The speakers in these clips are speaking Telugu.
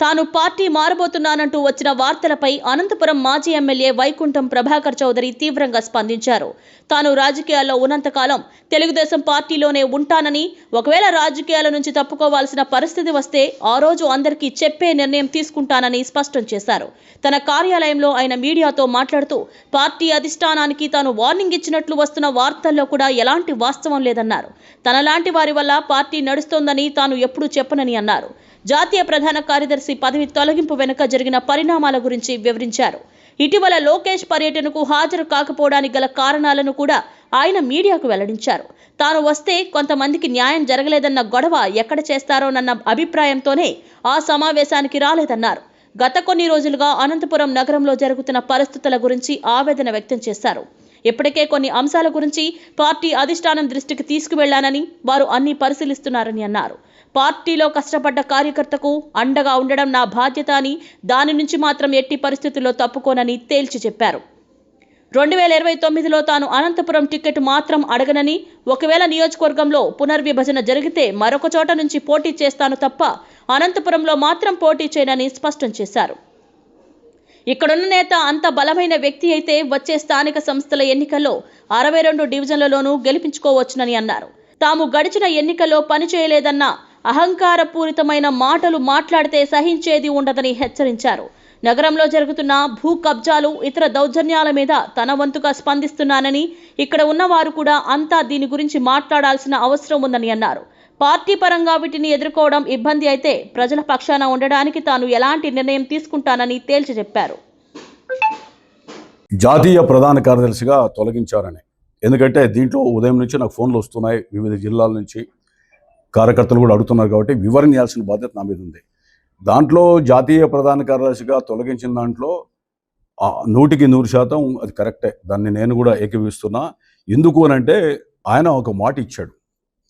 తాను పార్టీ మారబోతున్నానంటూ వచ్చిన వార్తలపై అనంతపురం మాజీ ఎమ్మెల్యే వైకుంఠం ప్రభాకర్ చౌదరి తీవ్రంగా స్పందించారు. తాను రాజకీయాల్లో ఉన్నంతకాలం తెలుగుదేశం పార్టీలోనే ఉంటానని, ఒకవేళ రాజకీయాల నుంచి తప్పుకోవాల్సిన పరిస్థితి వస్తే ఆ రోజు అందరికీ చెప్పే నిర్ణయం తీసుకుంటానని స్పష్టం చేశారు. తన కార్యాలయంలో ఆయన మీడియాతో మాట్లాడుతూ పార్టీ అధిష్టానానికి తాను వార్నింగ్ ఇచ్చినట్లు వస్తున్న వార్తల్లో కూడా ఎలాంటి వాస్తవం లేదన్నారు. తనలాంటి వారి వల్ల పార్టీ నడుస్తోందని తాను ఎప్పుడూ చెప్పనని అన్నారు. జాతీయ ప్రధాన కార్యదర్శి పదవి తొలగింపు వెనుక జరిగిన పరిణామాల గురించి వివరించారు. ఇటీవల లోకేష్ పర్యటనకు హాజరు కాకపోవడానికి గల కారణాలను కూడా ఆయన మీడియాకు వెల్లడించారు. తాను వస్తే కొంతమందికి న్యాయం జరగలేదన్న గొడవ ఎక్కడ చేస్తారోనన్న అభిప్రాయంతోనే ఆ సమావేశానికి రాలేదన్నారు. గత కొన్ని రోజులుగా అనంతపురం నగరంలో జరుగుతున్న పరిస్థితుల గురించి ఆవేదన వ్యక్తం చేశారు. ఇప్పటికే కొన్ని అంశాల గురించి పార్టీ అధిష్టానం దృష్టికి తీసుకువెళ్లానని, వారు అన్ని పరిశీలిస్తున్నారని అన్నారు. పార్టీలో కష్టపడ్డ కార్యకర్తకు అండగా ఉండడం నా బాధ్యత అని, దాని నుంచి మాత్రం ఎట్టి పరిస్థితుల్లో తప్పుకోనని తేల్చి చెప్పారు. 2029లో తాను అనంతపురం టికెట్ మాత్రం అడగనని, ఒకవేళ నియోజకవర్గంలో పునర్విభజన జరిగితే మరొక చోట నుంచి పోటీ చేస్తాను తప్ప అనంతపురంలో మాత్రం పోటీ చేయనని స్పష్టం చేశారు. ఇక్కడున్న నేత అంత బలమైన వ్యక్తి అయితే వచ్చే స్థానిక సంస్థల ఎన్నికల్లో 62 డివిజన్లలోనూ గెలిపించుకోవచ్చునని అన్నారు. తాము గడిచిన ఎన్నికల్లో పనిచేయలేదన్న అహంకారపూరితమైన మాటలు మాట్లాడితే సహించేది ఉండదని హెచ్చరించారు. నగరంలో జరుగుతున్న భూ కబ్జాలు, ఇతర దౌర్జన్యాల మీద తన వంతుగా స్పందిస్తున్నానని, ఇక్కడ ఉన్నవారు కూడా అంతా దీని గురించి మాట్లాడాల్సిన అవసరం ఉందని అన్నారు. పార్టీ పరంగా వీటిని ఎదుర్కోవడం ఇబ్బంది అయితే ప్రజల పక్షాన ఉండడానికి తాను ఎలాంటి నిర్ణయం తీసుకుంటానని తేల్చి చెప్పారు. జాతీయ ప్రధాన కార్యదర్శిగా తొలగించారని, ఎందుకంటే దీంట్లో ఉదయం నుంచి నాకు ఫోన్లు వస్తున్నాయి, వివిధ జిల్లాల నుంచి కార్యకర్తలు కూడా అడుగుతున్నారు కాబట్టి వివరణ ఇవ్వాల్సిన బాధ్యత నా మీద ఉంది. దాంట్లో జాతీయ ప్రధాన కార్యదర్శిగా తొలగించిన దాంట్లో 100% అది కరెక్టే, దాన్ని నేను కూడా ఏకీభవిస్తున్నా. ఎందుకు అనంటే ఆయన ఒక మాట ఇచ్చాడు,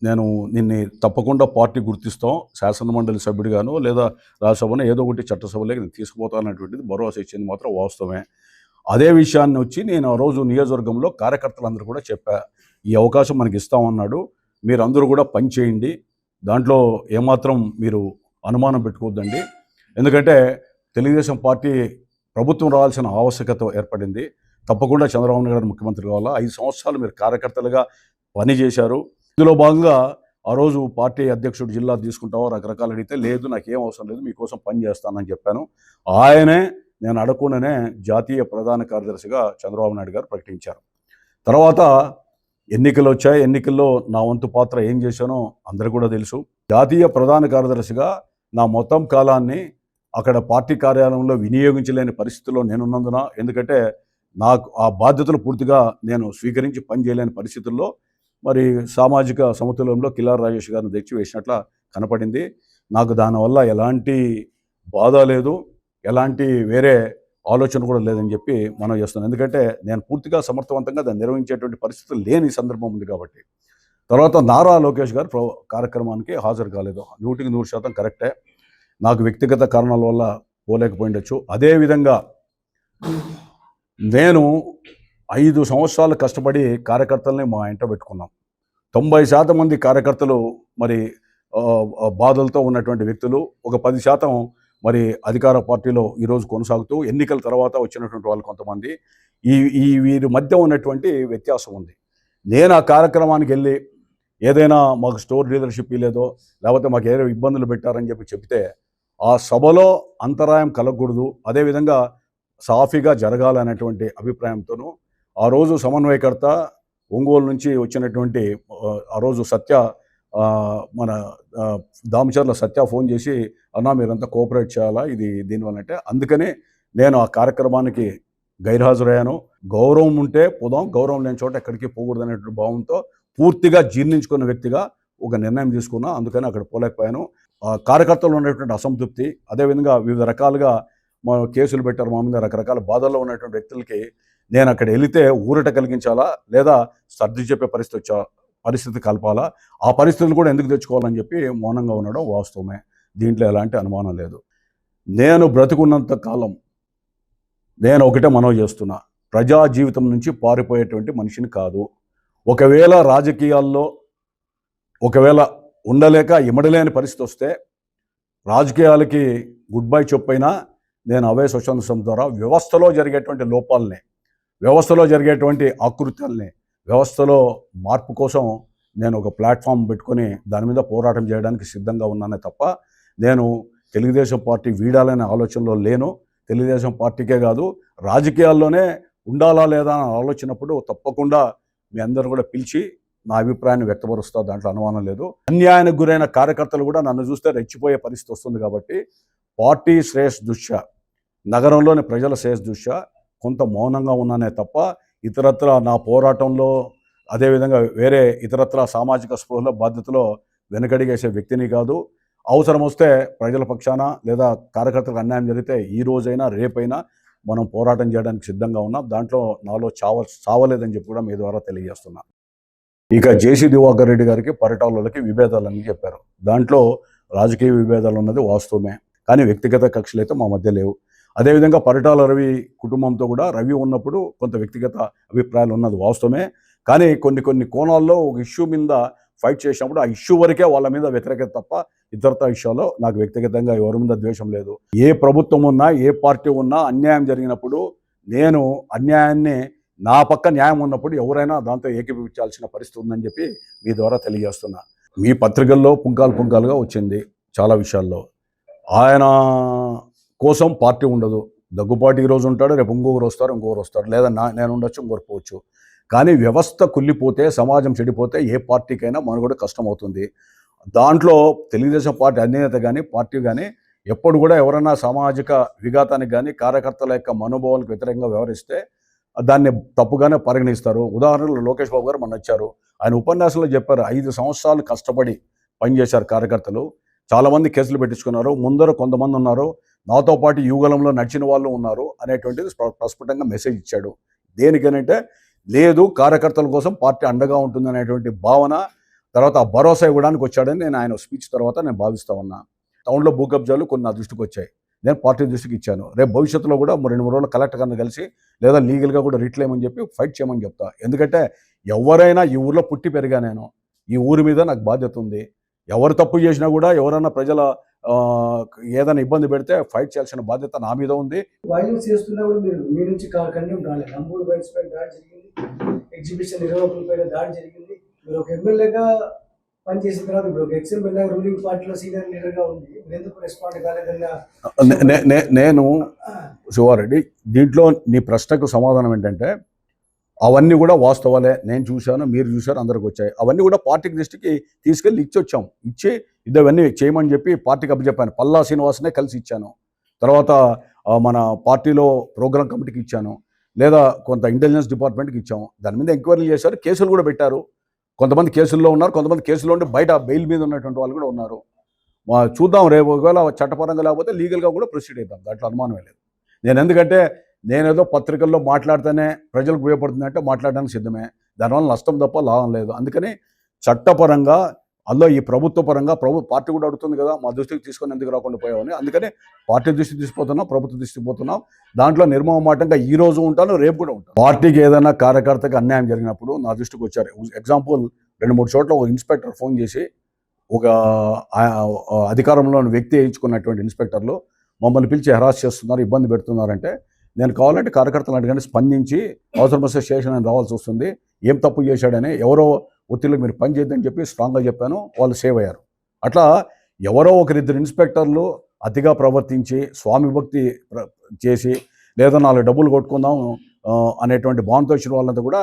నేను నిన్ను తప్పకుండా పార్టీ గుర్తిస్తాం, శాసనమండలి సభ్యుడిగాను లేదా రాజ్యసభను ఏదో ఒకటి చట్టసభలోకి నేను తీసుకుపోతానటువంటిది భరోసా ఇచ్చింది మాత్రం వాస్తవమే. అదే విషయాన్ని వచ్చి నేను ఆ రోజు నియోజకవర్గంలో కార్యకర్తలందరూ కూడా చెప్పా, ఈ అవకాశం మనకి ఇస్తామన్నాడు, మీరు అందరూ కూడా పని చేయండి, దాంట్లో ఏమాత్రం మీరు అనుమానం పెట్టుకోవద్దండి, ఎందుకంటే తెలుగుదేశం పార్టీ ప్రభుత్వం రావాల్సిన ఆవశ్యకత ఏర్పడింది, తప్పకుండా చంద్రబాబు నాయుడు గారు ముఖ్యమంత్రి కావాలా, 5 సంవత్సరాలు మీరు కార్యకర్తలుగా పనిచేశారు, ఇందులో భాగంగా ఆ రోజు పార్టీ అధ్యక్షుడు జిల్లా తీసుకుంటావో రకరకాలు అడిగితే లేదు నాకేం అవసరం లేదు మీకోసం పని చేస్తానని చెప్పాను. ఆయనే నేను అడగకుండానే జాతీయ ప్రధాన కార్యదర్శిగా చంద్రబాబు నాయుడు గారు ప్రకటించారు. తర్వాత ఎన్నికలు వచ్చాయి, ఎన్నికల్లో నా వంతు పాత్ర ఏం చేశానో అందరికీ కూడా తెలుసు. జాతీయ ప్రధాన కార్యదర్శిగా నా మొత్తం కాలాన్ని అక్కడ పార్టీ కార్యాలయంలో వినియోగించలేని పరిస్థితుల్లో నేనున్నందున, ఎందుకంటే నాకు ఆ బాధ్యతలు పూర్తిగా నేను స్వీకరించి పనిచేయలేని పరిస్థితుల్లో మరి సామాజిక సమతుల్యంలో కిలార్ రాజేష్ గారిని తెచ్చి వేసినట్ల కనపడింది. నాకు దానివల్ల ఎలాంటి బాధ లేదు, ఎలాంటి వేరే ఆలోచన కూడా లేదని చెప్పి మనం చేస్తున్నాను, ఎందుకంటే నేను పూర్తిగా సమర్థవంతంగా దాన్ని నిర్వహించేటువంటి పరిస్థితులు లేని సందర్భం ఉంది కాబట్టి. తర్వాత నారా లోకేష్ గారు కార్యక్రమానికి హాజరు కాలేదు, 100% కరెక్టే, నాకు వ్యక్తిగత కారణాల వల్ల పోలేకపోయిండొచ్చు. అదేవిధంగా నేను 5 సంవత్సరాలు కష్టపడి కార్యకర్తల్ని మా ఇంట పెట్టుకున్నాం. 90% మంది కార్యకర్తలు మరి బాధలతో ఉన్నటువంటి వ్యక్తులు, ఒక 10% మరి అధికార పార్టీలో ఈరోజు కొనసాగుతూ ఎన్నికల తర్వాత వచ్చినటువంటి వాళ్ళు కొంతమంది, వీరి మధ్య ఉన్నటువంటి వ్యత్యాసం ఉంది. నేను ఆ కార్యక్రమానికి వెళ్ళి ఏదైనా మాకు స్టోర్ లీడర్షిప్ లేదో లేకపోతే మాకు ఏదో ఇబ్బందులు పెట్టారని చెప్తే ఆ సభలో అంతరాయం కలగకూడదు, అదేవిధంగా సాఫీగా జరగాలనేటువంటి అభిప్రాయంతోనూ ఆ రోజు సమన్వయకర్త ఒంగోలు నుంచి వచ్చినటువంటి ఆ రోజు సత్య, మన దామచర్ల సత్య ఫోన్ చేసి అన్నా మీరంతా కోఆపరేట్ చేయాలా ఇది దీనివల్ల అంటే, అందుకనే నేను ఆ కార్యక్రమానికి గైర్హాజరయ్యాను. గౌరవం ఉంటే పోదాం, గౌరవం లేని చోట ఎక్కడికి పోకూడదు అనేటువంటి భావంతో పూర్తిగా జీర్ణించుకున్న వ్యక్తిగా ఒక నిర్ణయం తీసుకున్నా, అందుకని అక్కడ పోలేకపోయాను. కార్యకర్తలు ఉన్నటువంటి అసంతృప్తి, అదేవిధంగా వివిధ రకాలుగా మా కేసులు పెట్టారు మా మీద, రకరకాల బాధల్లో ఉన్నటువంటి వ్యక్తులకి నేను అక్కడ వెళితే ఊరట కలిగించాలా లేదా సర్ది చెప్పే పరిస్థితి కలపాలా, ఆ పరిస్థితులు కూడా ఎందుకు తెచ్చుకోవాలని చెప్పి మౌనంగా ఉండడం వాస్తవమే, దీంట్లో ఎలాంటి అనుమానం లేదు. నేను బ్రతికున్నంత కాలం నేను ఒకటే మనవి చేస్తున్నా, ప్రజా జీవితం నుంచి పారిపోయేటువంటి మనిషిని కాదు. ఒకవేళ రాజకీయాల్లో ఉండలేక ఇమడలేని పరిస్థితి వస్తే రాజకీయాలకి గుడ్ బై చెప్పైనా నేను అవే స్వచ్ఛంద సంస్థ ద్వారా వ్యవస్థలో జరిగేటువంటి లోపాలని, వ్యవస్థలో జరిగేటువంటి ఆకృత్యాలని, వ్యవస్థలో మార్పు కోసం నేను ఒక ప్లాట్ఫామ్ పెట్టుకొని దాని మీద పోరాటం చేయడానికి సిద్ధంగా ఉన్నానే తప్ప నేను తెలుగుదేశం పార్టీ వీడాలనే ఆలోచనలో లేను. తెలుగుదేశం పార్టీకే కాదు, రాజకీయాల్లోనే ఉండాలా లేదా అని ఆలోచనప్పుడు తప్పకుండా మీ అందరూ కూడా పిలిచి నా అభిప్రాయాన్ని వ్యక్తపరుస్తా, దాంట్లో అనుమానం లేదు. అన్యాయానికి గురైన కార్యకర్తలు కూడా నన్ను చూస్తే రెచ్చిపోయే పరిస్థితి వస్తుంది. కాబట్టి పార్టీ శ్రేయస్ దృష్ట్యా, నగరంలోని ప్రజల శ్రేయస్ దృష్ట్యా కొంత మౌనంగా ఉన్నానే తప్ప ఇతరత్ర నా పోరాటంలో, అదేవిధంగా వేరే ఇతరత్ర సామాజిక స్పృహల బాధ్యతలో వెనకడిగేసే వ్యక్తిని కాదు. అవసరం వస్తే ప్రజల పక్షాన లేదా కార్యకర్తలకు అన్యాయం జరిగితే ఈ రోజైనా రేపైనా మనం పోరాటం చేయడానికి సిద్ధంగా ఉన్నాం. దాంట్లో నాలో చావలేదని చెప్పి కూడా మీ ద్వారా తెలియజేస్తున్నా. ఇక జేసీ దివాకర్ రెడ్డి గారికి పరిటాలకి విభేదాలని చెప్పారు. దాంట్లో రాజకీయ విభేదాలు ఉన్నది వాస్తవమే, కానీ వ్యక్తిగత కక్షలు అయితే మా మధ్య లేవు. అదేవిధంగా పరిటాల రవి కుటుంబంతో కూడా రవి ఉన్నప్పుడు కొంత వ్యక్తిగత అభిప్రాయాలు ఉన్నది వాస్తవమే, కానీ కొన్ని కోణాల్లో ఒక ఇష్యూ మీద ఫైట్ చేసినప్పుడు ఆ ఇష్యూ వరకే వాళ్ళ మీద వ్యతిరేకత తప్ప ఇతరత విషయాల్లో నాకు వ్యక్తిగతంగా ఎవరి మీద ద్వేషం లేదు. ఏ ప్రభుత్వం ఉన్నా, ఏ పార్టీ ఉన్నా అన్యాయం జరిగినప్పుడు నేను అన్యాయాన్ని, నా పక్క న్యాయం ఉన్నప్పుడు ఎవరైనా దాంతో ఏకీభవించాల్సిన పరిస్థితి ఉందని చెప్పి మీ ద్వారా తెలియజేస్తున్నా. మీ పత్రికల్లో పుంకాలుగా వచ్చింది చాలా విషయాల్లో. ఆయన కోసం పార్టీ ఉండదు. దగ్గుపాటి ఈరోజు ఉంటాడు, రేపు ఇంకొకరు వస్తారు, లేదా నేను ఉండొచ్చు, ఇంకొకరు పోవచ్చు. కానీ వ్యవస్థ కుళ్ళిపోతే, సమాజం చెడిపోతే ఏ పార్టీకైనా మనుగడ కష్టమవుతుంది. దాంట్లో తెలుగుదేశం పార్టీ అధినేత కానీ పార్టీ కానీ ఎప్పుడు కూడా ఎవరైనా సామాజిక విఘాతానికి కానీ కార్యకర్తల యొక్క మనోభావాలకు వ్యతిరేకంగా వ్యవహరిస్తే దాన్ని తప్పుగానే పరిగణిస్తారు. ఉదాహరణలో లోకేష్ బాబు గారు మొన్న వచ్చారు, ఆయన ఉపన్యాసంలో చెప్పారు 5 సంవత్సరాలు కష్టపడి పనిచేశారు కార్యకర్తలు, చాలామంది కేసులు పెట్టించుకున్నారు, ముందర కొంతమంది ఉన్నారు, నాతో పాటు యుగలంలో నడిచిన వాళ్ళు ఉన్నారు అనేటువంటిది ప్రస్ఫుటంగా మెసేజ్ ఇచ్చాడు. దేనికనంటే లేదు, కార్యకర్తల కోసం పార్టీ అండగా ఉంటుంది అనేటువంటి భావన, తర్వాత ఆ భరోసా ఇవ్వడానికి వచ్చాడని నేను ఆయన స్పీచ్ తర్వాత నేను భావిస్తూ ఉన్నా. టౌన్లో భూ కబ్జాలు కొన్ని నా దృష్టికి వచ్చాయి, నేను పార్టీ దృష్టికి ఇచ్చాను. రేపు భవిష్యత్తులో కూడా 2-3 రోజులు కలెక్టర్ గారిని కలిసి లేదా లీగల్గా కూడా రిట్లేమని చెప్పి ఫైట్ చేయమని చెప్తా. ఎందుకంటే ఎవరైనా ఈ ఊర్లో పుట్టి పెరిగా, నేను ఈ ఊరి మీద నాకు బాధ్యత ఉంది. ఎవరు తప్పు చేసినా కూడా, ఎవరైనా ప్రజల ఏదైనా ఇబ్బంది పెడితే ఫైట్ చేయాల్సిన బాధ్యత నా మీద ఉంది. వైలెన్స్ చేస్తున్నా కూడా మీరు మీ నుంచి కండెమ్ రాలేదు. నంబూరు బైక్స్ పై దాడి జరిగింది, ఎగ్జిబిషన్ నిర్వాహకుల పైన దాడి జరిగింది. మీరు ఒక ఎమ్మెల్యేగా పనిచేసిన తర్వాత ఇప్పుడు ఒక ఎక్స్-ఎమ్మెల్యే రూలింగ్ పార్టీలో సీనియర్ లీడర్గా ఉంది, మీరు ఎందుకు రెస్పాండ్ కాలేదన్నా? నేను శివారెడ్డి, దీంట్లో నీ ప్రశ్నకు సమాధానం ఏంటంటే అవన్నీ కూడా వాస్తవాలే. నేను చూశాను, మీరు చూశారు, అందరికి వచ్చాయి. అవన్నీ కూడా పార్టీకి దృష్టికి తీసుకెళ్ళి ఇచ్చి ఇవన్నీ చేయమని చెప్పి పార్టీకి అప్పచెప్పాను. పల్లా శ్రీనివాసనే కలిసి ఇచ్చాను. తర్వాత మన పార్టీలో ప్రోగ్రామ్ కమిటీకి ఇచ్చాను, లేదా కొంత ఇంటెలిజెన్స్ డిపార్ట్మెంట్కి ఇచ్చాము. దాని మీద ఎంక్వైరీ చేశారు, కేసులు కూడా పెట్టారు. కొంతమంది కేసుల్లో ఉన్నారు, కొంతమంది కేసుల్లో ఉండి బయట బెయిల్ మీద ఉన్నటువంటి వాళ్ళు కూడా ఉన్నారు. చూద్దాం, రేపు ఒకవేళ చట్టపరంగా లేకపోతే లీగల్గా కూడా ప్రొసీడ్ అవుతాం, దాంట్లో అనుమానమే లేదు. ఎందుకంటే నేనేదో పత్రికల్లో మాట్లాడితేనే ప్రజలకు ఉపయోగపడుతుంది అంటే మాట్లాడడానికి సిద్ధమే, దానివల్ల నష్టం తప్ప లాభం లేదు. అందుకని చట్టపరంగా, అందులో ఈ ప్రభుత్వ పరంగా పార్టీ కూడా అడుగుతుంది కదా, మా దృష్టికి తీసుకొని ఎందుకు రాకుండా పోయామని. అందుకని పార్టీ దృష్టికి తీసుకుపోతున్నాం, ప్రభుత్వ దృష్టికి పోతున్నాం. దాంట్లో నిర్మమాటంగా ఈ రోజు ఉంటాను, రేపు కూడా ఉంటాను. పార్టీకి ఏదైనా కార్యకర్తకి అన్యాయం జరిగినప్పుడు నా దృష్టికి వచ్చారు. ఎగ్జాంపుల్, 2-3 చోట్ల ఒక ఇన్స్పెక్టర్ ఫోన్ చేసి, ఒక అధికారంలో వ్యక్తి వేయించుకున్నటువంటి ఇన్స్పెక్టర్లు మమ్మల్ని పిలిచి హెరాస్ చేస్తున్నారు, ఇబ్బంది పెడుతున్నారంటే, నేను కావాలంటే కార్యకర్తలు అడిగానే స్పందించి అవసరం వస్తే స్టేషన్ అని రావాల్సి వస్తుంది, ఏం తప్పు చేశాడని, ఎవరో ఒత్తిడికి మీరు పని చేయొద్దని చెప్పి స్ట్రాంగ్గా చెప్పాను. వాళ్ళు సేవ్ అయ్యారు. అట్లా ఎవరో 1-2 ఇన్స్పెక్టర్లు అతిగా ప్రవర్తించి స్వామి భక్తి చేసి, లేదా 4 డబ్బులు కొట్టుకుందాం అనేటువంటి భావంతో వచ్చిన వాళ్ళంతా కూడా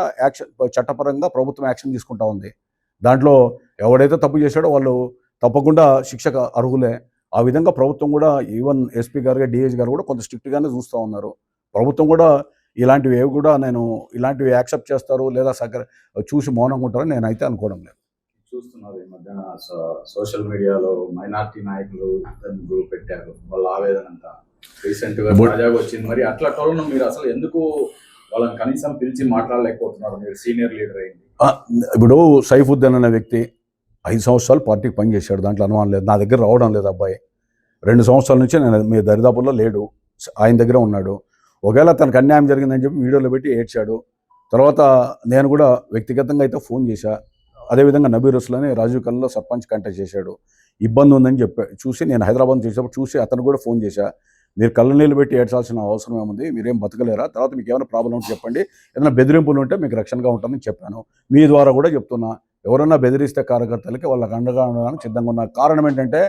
చట్టపరంగా ప్రభుత్వం యాక్షన్ తీసుకుంటా ఉంది. దాంట్లో ఎవడైతే తప్పు చేశాడో వాళ్ళు తప్పకుండా శిక్షకు అర్హులే. ఆ విధంగా ప్రభుత్వం కూడా, ఈవెన్ ఎస్పీ గారు, డిఐజీ గారు కూడా కొంత స్ట్రిక్ట్గానే చూస్తూ ఉన్నారు. ప్రభుత్వం కూడా ఇలాంటివి ఏవి కూడా ఇలాంటివి యాక్సెప్ట్ చేస్తారు లేదా చూసి మౌనంగా ఉంటారని నేనైతే అనుకోవడం లేదు. చూస్తున్నారు ఈ మధ్యన సోషల్ మీడియాలో మైనార్టీ నాయకులు గ్రూప్ పెట్టారు, వాళ్ళ ఆవేదన అంతా రీసెంట్గా తాజాగా వచ్చింది. మరి అట్లా టోలను మీరు అసలు ఎందుకు వాళ్ళని కనీసం పిలిచి మాట్లాడలేకపోతున్నారు? మీరు సీనియర్ లీడర్ అయింది. ఇప్పుడు సైఫుద్దీన్ అనే వ్యక్తి 5 సంవత్సరాలు పార్టీకి పనిచేశాడు, దాంట్లో అనుమానం లేదు. నా దగ్గర రావడం లేదు అబ్బాయి. 2 సంవత్సరాల నుంచి నేను మీ దరిదాపుల్లో లేడు, ఆయన దగ్గర ఉన్నాడు. ఒకవేళ తనకు అన్యాయం జరిగిందని చెప్పి వీడియోలో పెట్టి ఏడ్చాడు. తర్వాత నేను కూడా వ్యక్తిగతంగా అయితే ఫోన్ చేశా. అదేవిధంగా నబీ రసులని రాజీవ్ కళలో సర్పంచ్ కంటెస్ట్ చేశాడు. ఇబ్బంది ఉందని చూసి నేను హైదరాబాద్ చేసేటప్పుడు చూసి అతను కూడా ఫోన్ చేశా, మీరు కళ్ళ నీళ్ళు పెట్టి ఏడ్చాల్సిన అవసరం ఏముంది, మీరేం బతకలేరా, తర్వాత మీకు ఏమైనా ప్రాబ్లం ఉంటే చెప్పండి, ఏదైనా బెదిరింపులు ఉంటే మీకు రక్షణగా ఉంటుందని చెప్పాను. మీ ద్వారా కూడా చెప్తున్నా, ఎవరన్నా బెదిరిస్తే కార్యకర్తలకి వాళ్ళకి అండగా ఉండడానికి సిద్ధంగా ఉన్న కారణం ఏంటంటే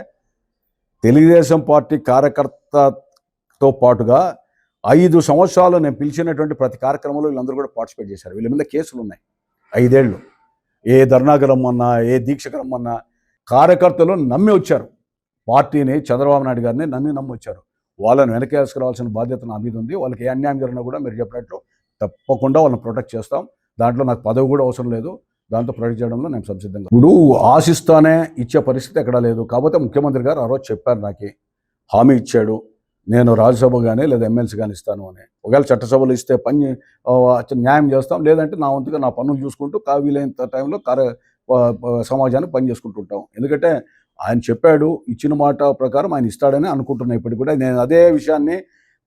తెలుగుదేశం పార్టీ కార్యకర్తతో పాటుగా 5 సంవత్సరాలు నేను పిలిచినటువంటి ప్రతి కార్యక్రమంలో వీళ్ళందరూ కూడా పార్టిసిపేట్ చేశారు. వీళ్ళ మీద కేసులు ఉన్నాయి 5 ఏళ్ళు. ఏ ధర్నాకు రమ్మన్నా, ఏ దీక్షకు రమ్మన్నా కార్యకర్తలు నమ్మి వచ్చారు. పార్టీని, చంద్రబాబు నాయుడు గారిని నమ్మి వచ్చారు. వాళ్ళని వెనకేసుకురావాల్సిన బాధ్యత నా మీద ఉంది. వాళ్ళకి ఏ అన్యాయం జరిగినా కూడా మీరు చెప్పినట్లు తప్పకుండా వాళ్ళని ప్రొటెక్ట్ చేస్తాం. దాంట్లో నాకు పదవి కూడా అవసరం లేదు. దాంతో ప్రొటెక్ట్ చేయడంలో నేను సంసిద్ధంగా. ఇప్పుడు ఆశిస్తానే ఇచ్చే పరిస్థితి ఎక్కడా లేదు. కాకపోతే ముఖ్యమంత్రి గారు ఆ రోజు చెప్పారు, నాకు హామీ ఇచ్చాడు, నేను రాజ్యసభ కానీ లేదా ఎమ్మెల్సీ కానీ ఇస్తాను అని. ఒకవేళ చట్టసభలు ఇస్తే న్యాయం చేస్తాం, లేదంటే నా వంతుగా నా పనులు చూసుకుంటూ వీలైనంత టైంలో సమాజానికి పని చేసుకుంటుంటాం. ఎందుకంటే ఆయన చెప్పాడు, ఇచ్చిన మాట ప్రకారం ఆయన ఇస్తాడని అనుకుంటున్నా. ఇప్పటికి కూడా నేను అదే విషయాన్ని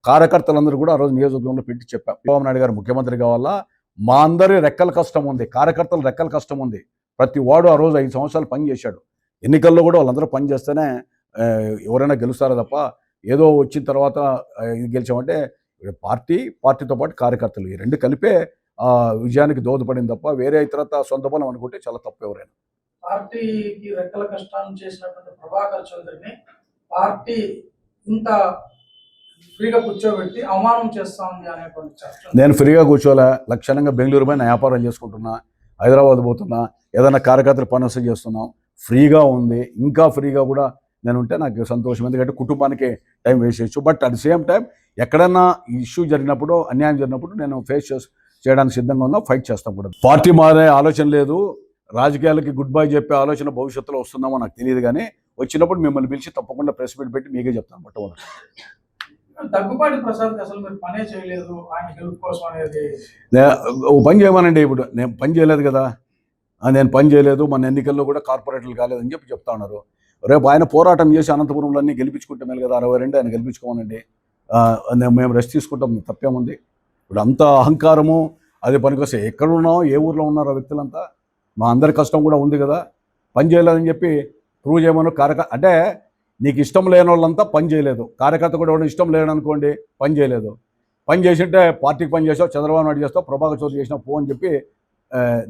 కార్యకర్తలందరూ కూడా ఆ రోజు నియోజకవర్గంలో పెట్టి చెప్పాను. చంద్రబాబు నాయుడు గారు ముఖ్యమంత్రి కావాలా, మా అందరి రెక్కల కష్టం ఉంది, కార్యకర్తల రెక్కల కష్టం ఉంది. ప్రతి వాడు ఆ రోజు 5 సంవత్సరాలు పని చేశాడు. ఎన్నికల్లో కూడా వాళ్ళందరూ పని చేస్తేనే ఎవరైనా గెలుస్తారో తప్ప ఏదో వచ్చిన తర్వాత ఇది గెలిచామంటే పార్టీతో పాటు కార్యకర్తలు ఈ 2 కలిపే విజయానికి దోహదపడింది తప్ప వేరే ఇతరత సొంత బలం అనుకుంటే చాలా తప్పు. ఎవరైనా పార్టీకి రెక్కల కష్టాలను చేసినటువంటి ప్రభాకర్ చౌదరిని పార్టీ ఇంత ఫ్రీగా కూర్చోబెట్టి అవమానం చేస్తా ఉంది అనేటువంటి చర్చ. నేను ఫ్రీగా కూర్చోలే, లక్షణంగా బెంగళూరు పైన వ్యాపారం చేసుకుంటున్నా, హైదరాబాద్ పోతున్నా, ఏదైనా కార్యకర్తలు పని వస్తే చేస్తున్నాం, ఫ్రీగా ఉంది. ఇంకా ఫ్రీగా కూడా నేను ఉంటే నాకు సంతోషం, ఎందుకంటే కుటుంబానికి టైం వేస్ట్ చేయొచ్చు. But at the same time ఎక్కడన్నా ఇష్యూ జరిగినప్పుడు, అన్యాయం జరిగినప్పుడు నేను ఫేస్ చేయడానికి సిద్ధంగా ఉన్నా, ఫైట్ చేస్తాం కూడా. పార్టీ మారే ఆలోచన లేదు, రాజకీయాలకి గుడ్ బై చెప్పే ఆలోచన భవిష్యత్తులో వస్తుందామో నాకు తెలియదు, కానీ వచ్చినప్పుడు మిమ్మల్ని పిలిచి తప్పకుండా ప్రెస్ మీట్ పెట్టి మీకే చెప్తాను. మొట్టమొదటి దగ్గుపాటి ప్రసాద్ అసలు మీరు పనే చేయలేదు ఆయన గెలుపు కోసం అనేది పని చేయమనండి. ఇప్పుడు నేను పని చేయలేదు కదా, నేను పని చేయలేదు, మన ఎన్నికల్లో కూడా కార్పొరేటర్లు కాలేదని చెప్తా ఉన్నారు. రేపు ఆయన పోరాటం చేసి అనంతపురంలో అన్నీ గెలిపించుకుంటే మేలు కదా, 62 ఆయన గెలిపించుకోమనండి, మేము రెస్ట్ తీసుకుంటాం, తప్పేముంది. ఇప్పుడు అంత అహంకారము అదే పనికొస్తే ఎక్కడున్నామో, ఏ ఊర్లో ఉన్నారో వ్యక్తులంతా, మా అందరి కష్టం కూడా ఉంది కదా. పని చేయలేదని చెప్పి ప్రూవ్ చేయమని అంటే నీకు ఇష్టం లేని వాళ్ళంతా పని చేయలేదు, కార్యకర్త కూడా ఎవరు ఇష్టం లేదనుకోండి పని చేయలేదు. పని చేసింటే పార్టీకి పని చేసావు, చంద్రబాబు నాయుడు చేస్తావు, ప్రభాకర్ చౌదరి చేసినావు పో అని చెప్పి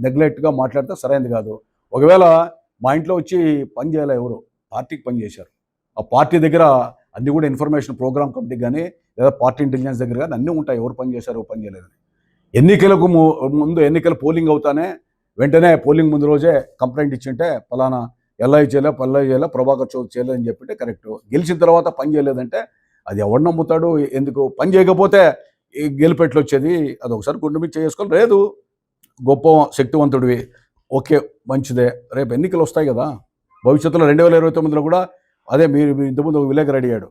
నెగ్లెక్ట్గా మాట్లాడితే సరైనది కాదు. ఒకవేళ మా ఇంట్లో వచ్చి పని చేయలే, ఎవరు పార్టీకి పని చేశారు. ఆ పార్టీ దగ్గర అన్నీ కూడా ఇన్ఫర్మేషన్ ప్రోగ్రామ్ కమిటీకి కానీ లేదా పార్టీ ఇంటెలిజెన్స్ దగ్గర కానీ అన్నీ ఉంటాయి, ఎవరు పని చేశారు, ఎవరు పని చేయలేదని. ఎన్నికలకు ముందు ఎన్నికలు పోలింగ్ అవుతానే వెంటనే పోలింగ్ ముందు రోజే కంప్లైంట్ ఇచ్చింటే పలానా ఎల్ఐ చేయలే ప్రభాకర్ చౌదరి చేయలేదని చెప్పితే కరెక్ట్. గెలిచిన తర్వాత పని చేయలేదంటే అది ఎవడు నమ్ముతాడు? ఎందుకు పని చేయకపోతే గెలిపెట్లు వచ్చేది? అది ఒకసారి గుండె మీద చేసుకొని, లేదు గొప్ప శక్తివంతుడివి, ఓకే మంచిదే, రేపు ఎన్నికలు వస్తాయి కదా, భవిష్యత్తులో 2029లో కూడా అదే మీరు ఇంతకుముందు ఒక విలేకరు అడిగాడు,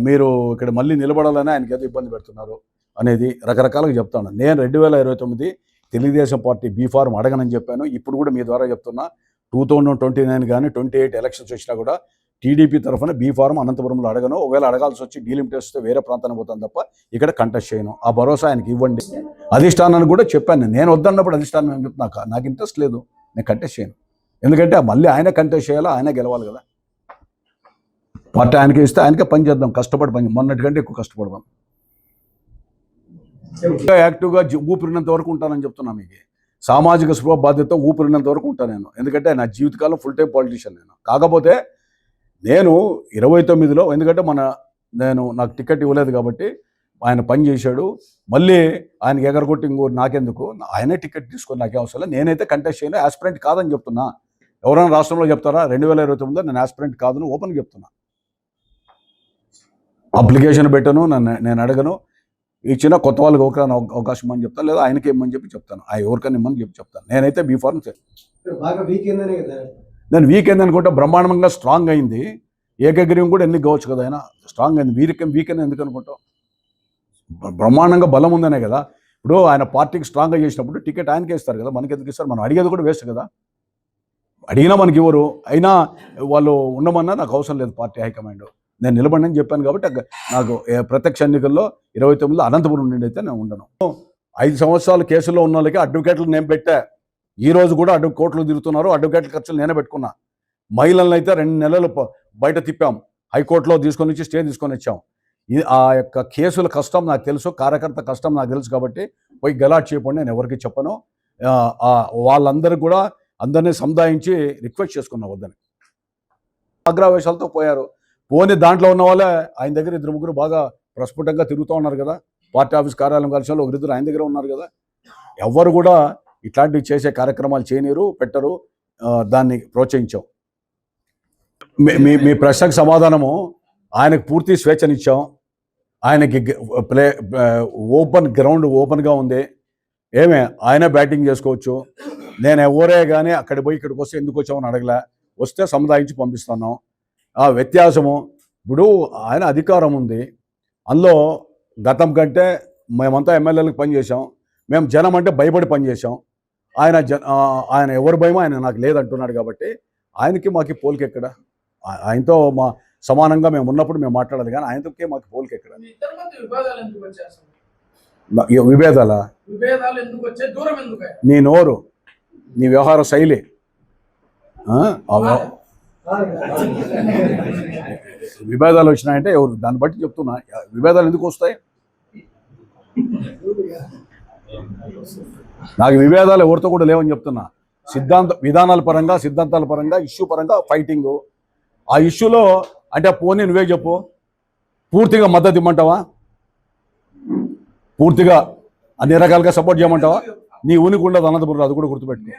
మీరు ఇక్కడ మళ్ళీ నిలబడాలని ఆయనకి ఏదో ఇబ్బంది పెడుతున్నారు అనేది రకరకాలుగా చెప్తాను. నేను 2029 తెలుగుదేశం పార్టీ బీఫార్మ్ అడగనని చెప్పాను. ఇప్పుడు కూడా మీ ద్వారా చెప్తున్నా, 2029 కానీ 28 ఎలక్షన్స్ వచ్చినా కూడా టీడీపీ తరఫున బీఫార్మ్ అనంతపురంలో అడగను. ఒకవేళ అడగాల్సి వచ్చి డీలిమిట్ వస్తే వేరే ప్రాంతానికి పోతాను తప్ప ఇక్కడ కంటెస్ట్ చేయను. ఆ భరోసా ఆయనకి ఇవ్వండి. అధిష్టానాన్ని కూడా చెప్పాను, నేను వద్దన్నప్పుడు అధిష్టానం ఏం చెప్తున్నా, నాకు ఇంట్రెస్ట్ లేదు, నేను కంటెస్ట్ చేయను. ఎందుకంటే మళ్ళీ ఆయన కంటెస్ట్ చేయాలా, ఆయన గెలవాలి కదా. పార్టీ ఆయనకి ఇస్తే ఆయనకే పని చేద్దాం, కష్టపడి పని, మొన్నటి కంటే ఎక్కువ కష్టపడదాం. యాక్టివ్గా ఊపిరినంత వరకు ఉంటానని చెప్తున్నా మీకు. సామాజిక స్పృహ బాధ్యత ఊపిరినంత వరకు ఉంటాను నేను, ఎందుకంటే నా జీవితకాలం ఫుల్ టైం పాలిటీషియన్ నేను. కాకపోతే నేను 29లో ఎందుకంటే నాకు టికెట్ ఇవ్వలేదు కాబట్టి ఆయన పని చేశాడు, మళ్ళీ ఆయనకి ఎగరగొట్టి నాకెందుకు, ఆయనే టికెట్ తీసుకొని నాకే అవసరం లేదు. నేనైతే కంటెస్ట్ చేయను, ఆస్పిరెంట్ కాదని చెప్తున్నా. ఎవరైనా రాష్ట్రంలో చెప్తారా? 2029లో నేను ఆస్పిరెంట్ కాదని ఓపెన్గా చెప్తున్నా. అప్లికేషన్ పెట్టను, నేను అడగను. ఇచ్చిన కొత్త వాళ్ళకి అవకాశం ఇమ్మని చెప్తాను, లేదా ఆయనకి ఇమ్మని చెప్పి చెప్తాను, ఎవరికైనా ఇమ్మని చెప్పి చెప్తాను. నేనైతే బీఫార్మ్ నేను వీక్ అయింది అనుకుంటే బ్రహ్మాండంగా స్ట్రాంగ్ అయింది. ఏకగ్రీవం కూడా ఎన్ని కావచ్చు కదా, ఆయన స్ట్రాంగ్ అయింది. వీక్ అని ఎందుకు అనుకుంటాం? బ్రహ్మాండంగా బలం ఉందనే కదా. ఇప్పుడు ఆయన పార్టీకి స్ట్రాంగ్గా చేసినప్పుడు టికెట్ ఆయనకే ఇస్తారు కదా, మనకి ఎందుకు ఇస్తారు? మనం అడిగేది కూడా వేస్ట్ కదా. అడిగినా మనకి ఇవ్వరు, అయినా వాళ్ళు ఉండమన్నా నాకు అవసరం లేదు. పార్టీ హైకమాండ్ నేను నిలబడినని చెప్పాను కాబట్టి నాకు ప్రత్యక్ష ఎన్నికల్లో 29లో అనంతపురం నుండి అయితే నేను ఉండను. 5 సంవత్సరాలు కేసుల్లో ఉన్న వాళ్ళకి అడ్వకేట్లు నేను పెట్టా. ఈ రోజు కూడా కోర్టులు తిరుగుతున్నారు, అడ్వకేట్ల ఖర్చులు నేనే పెట్టుకున్నా. మహిళలను అయితే 2 నెలలు బయట తిప్పాం, హైకోర్టులో తీసుకొని వచ్చి స్టే తీసుకొని వచ్చాం. ఆ యొక్క కేసుల కష్టం నాకు తెలుసు, కార్యకర్త కష్టం నాకు తెలుసు కాబట్టి పోయి గలాట్ చేయకుండా నేను ఎవరికి చెప్పను. వాళ్ళందరికీ కూడా అందరినీ సముదాయించి రిక్వెస్ట్ చేసుకున్నా వద్దని. ఆగ్రహవేశాలతో పోయారు. పోనీ దాంట్లో ఉన్న వాళ్ళే ఆయన దగ్గర 2-3 బాగా ప్రస్ఫుటంగా తిరుగుతూ ఉన్నారు కదా, పార్టీ ఆఫీస్ కార్యాలయం కలిసి వాళ్ళు 1-2 ఆయన దగ్గర ఉన్నారు కదా. ఎవరు కూడా ఇట్లాంటివి చేసే కార్యక్రమాలు చేయనీరు, పెట్టరు. దాన్ని ప్రోత్సహించాం. మీ ప్రశ్నకు సమాధానము, ఆయనకు పూర్తి స్వేచ్ఛనిచ్చాం. ఆయనకి ఓపెన్ గ్రౌండ్ ఓపెన్గా ఉంది. ఆయన బ్యాటింగ్ చేసుకోవచ్చు. నేను ఎవరే కానీ అక్కడికి పోయి ఇక్కడికి వస్తే ఎందుకు వచ్చామని అడగలే, వస్తే సముదాయించి పంపిస్తున్నాం. ఆ వ్యత్యాసము, ఇప్పుడు ఆయన అధికారం ఉంది, అందులో గతం కంటే మేమంతా ఎమ్మెల్యేలకు పనిచేసాం, మేము జనం అంటే భయపడి పనిచేసాం. ఆయన ఎవరి భయం ఆయన నాకు లేదంటున్నాడు కాబట్టి ఆయనకి మాకు పోలికెక్కడ? ఆయనతో మా సమానంగా మేము ఉన్నప్పుడు మేము మాట్లాడాలి, కానీ ఆయనతోకే మాకు పోలికెక్కడ? మీ ఇద్దరి మధ్య విభేదాలు ఎందుకు వచ్చాయి అసలు? విభేదాలు ఎందుకు వచ్చాయి? దూరం ఎందుకు? నీ నోరు, నీ వ్యవహార శైలి, విభేదాలు వచ్చినాయంటే ఎవరు దాన్ని బట్టి చెప్తున్నా. విభేదాలు ఎందుకు వస్తాయి? నాకు విభేదాలు ఎవరితో కూడా లేవని చెప్తున్నా. విధానాల పరంగా, సిద్ధాంతాల పరంగా, ఇష్యూ పరంగా ఫైటింగు. ఆ ఇష్యూలో అంటే పోనీ నువ్వే చెప్పు, పూర్తిగా మద్దతు ఇమ్మంటావా? పూర్తిగా అన్ని రకాలుగా సపోర్ట్ చేయమంటావా? నీ ఉనికి ఉండదు అనంతపురంలో, అది కూడా గుర్తుపెట్టుకో.